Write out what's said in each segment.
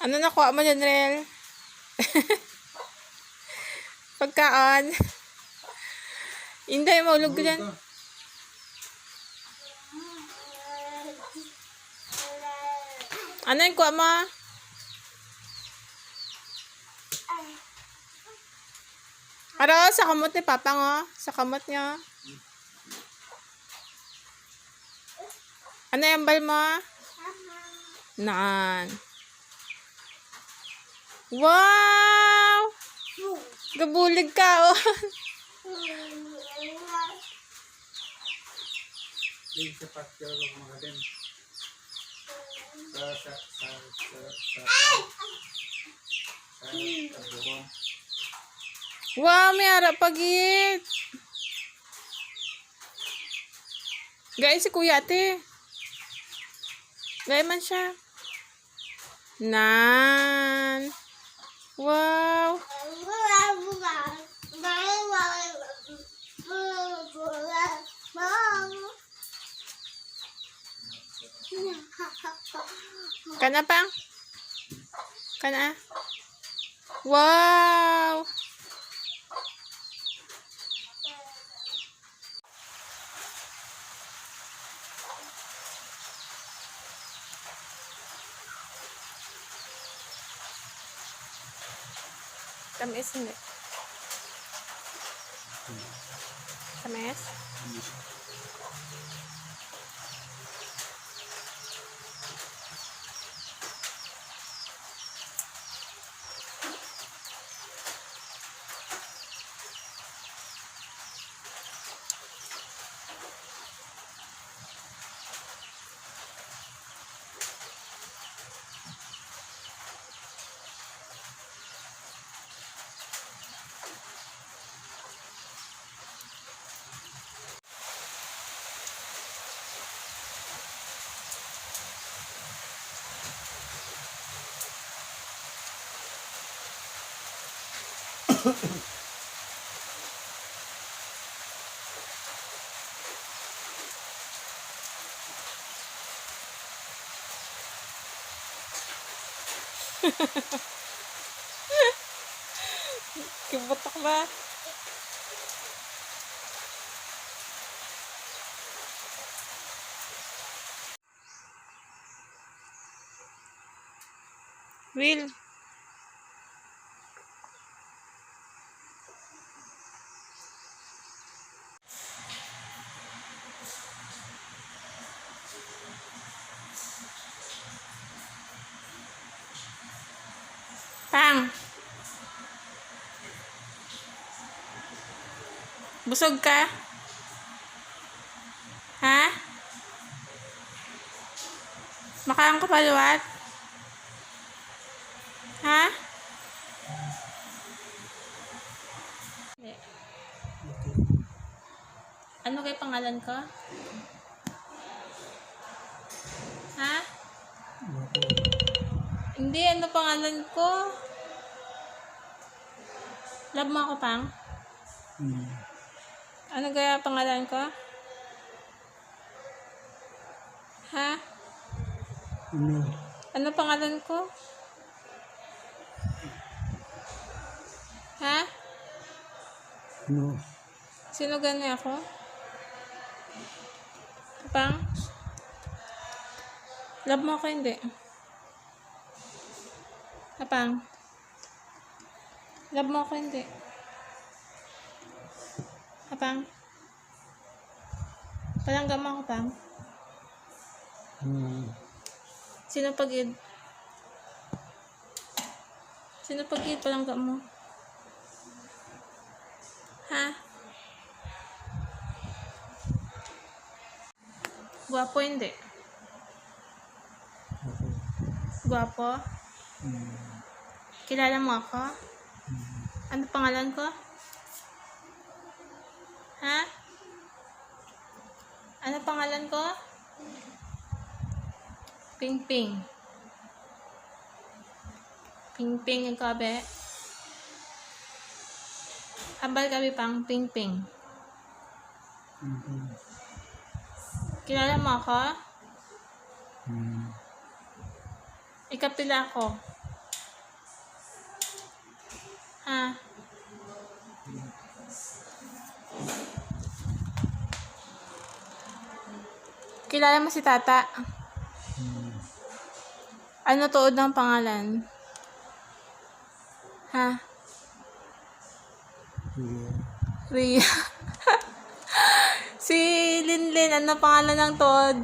Ano nakuha mo dyan, Rel? Pagkaan. Hindi, maulog ko dyan. Ano yung kuha mo? Aro, sa kamot ni Papa ngo. Sa kamot niya. Ano yung bal mo? Naan. Wow! Gabulig ka, oh. Yung sapat ka lang mga din. Sa tabubong. Wow, may harap pagit. Guys, si Kuya ate. Gaya man siya. Nan. Wow. Kana pang? Kana? Wow. Tamis hindi. Tamis? Kibutok ba? Will. Pang. Busog ka? Ha? Makaang ka paluwat? Ha? Ano kay pangalan ko? Ha? Hindi, ano pangalan ko? Love mo ako, Pang? Ano kaya pangalan ko? Ha? Ano pangalan ko? Ha? Sino gani ako? Pang? Love mo ako hindi? Pang? Love mo ako hindi? Pang? Palangga mo ako, Pang? Sino pagid? Sino pagid palangga mo? Ha? Guwapo hindi? Guwapo? Kilala mo ako? Ano pangalan ko? Ha? Ano pangalan ko? Ping Ping. Ping Ping yung kabe. Habal kami Pang Ping Ping. Kilala mo ako? Ikapila ako. Ha? Kilala mo si Tata? Ano tuod ng pangalan? Ha? Ria. Si Linlin, ano pangalan ng tuod?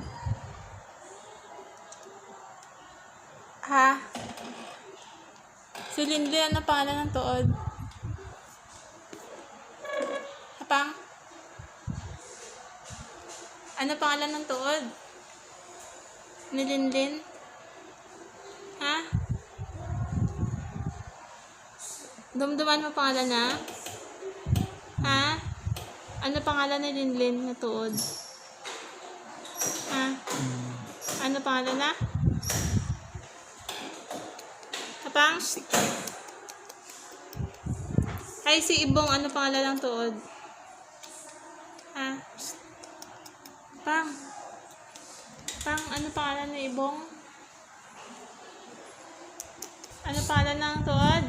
Ha? Si Linlin, ano pangalan ng tuod? Hapang? Ano pangalan ng tuod? Ni Linlin? Ha? Dumduman mo pangalan na? Ha? Ano pangalan ni Linlin na tuod? Ha? Ano pangalan na? Hapang? Ay, si Ibong, ano pangalan ng tuod? Ha? Pang? Pang, ano pangalan ni Ibong? Ano pangalan ng tuod?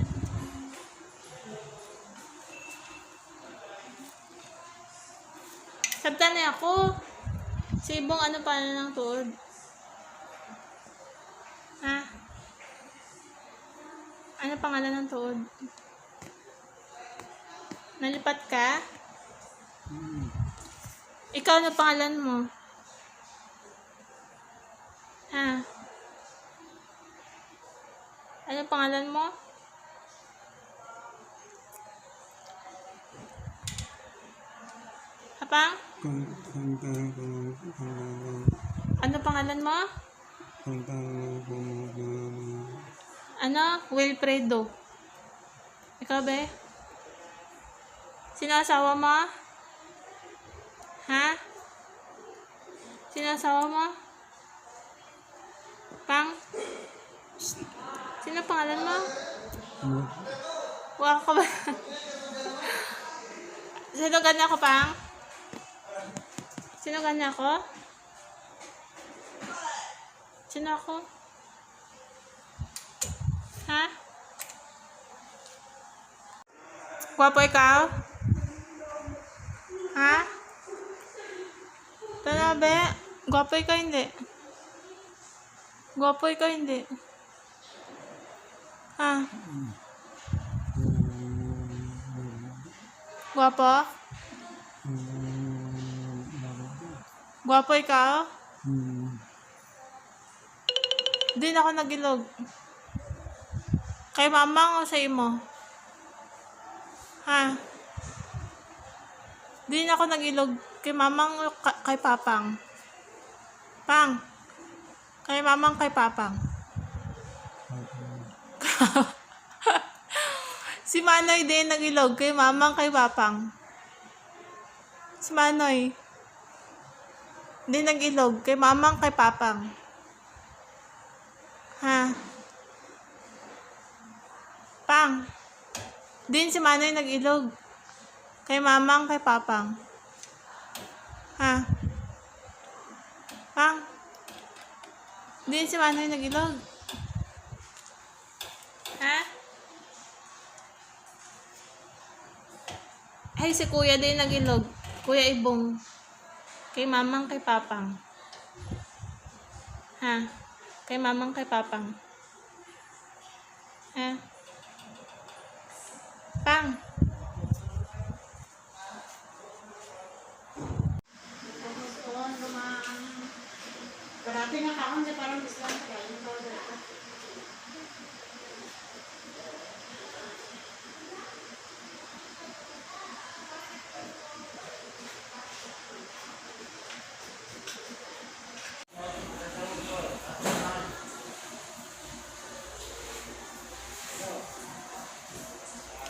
Sabta na ako. Si Ibong, ano pangalan ng tuod? Ha? Ano pangalan ng tuod? Nalipat ka? Ikaw, ano pangalan mo? Ha? Ano pangalan mo? Hapang? Ano pangalan mo? Ano? Wilfredo. Ikaw ba? Sino asawa mo? Ha? Sino asawa mo? Pang? Sino pangalan mo? Wala ka ba? Sino ganda ko, Pang? Sino ganda ko? Sino ako? Ha? Gwapo ikaw? Ha? Talabe? Gwapo ikaw hindi? Gwapo ikaw hindi? Ha? Gwapo? Gwapo ikaw? Di na ako nagilog. Kay mamang o sa imo? Ha? Di na ako nagilog. Kay mamang o kay papang? Pang? Kay mamang kay papang? Si Manoy din nagilog. Kay mamang kay papang? Si Manoy. Hindi nag-ilog. Kay mamang kay papang? Ha? Pang? Din si Manoy nag-ilog. Kay mamang kay papang? Ha? Pang? Din si Manoy nag-ilog. Ha? Ay, si Kuya din nag-ilog. Kuya Ibong. Kay mamang kay papang? Ha? Kay mamang kay papang? Ha? Pang? Parati nga kaon siya parang Islam ka. Yung powder ka.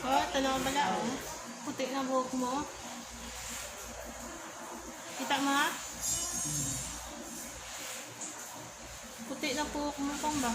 Oh, tanaw bala oh. Puti na buhok mo. Kita mo ha? Puti na buhok mo pang ba?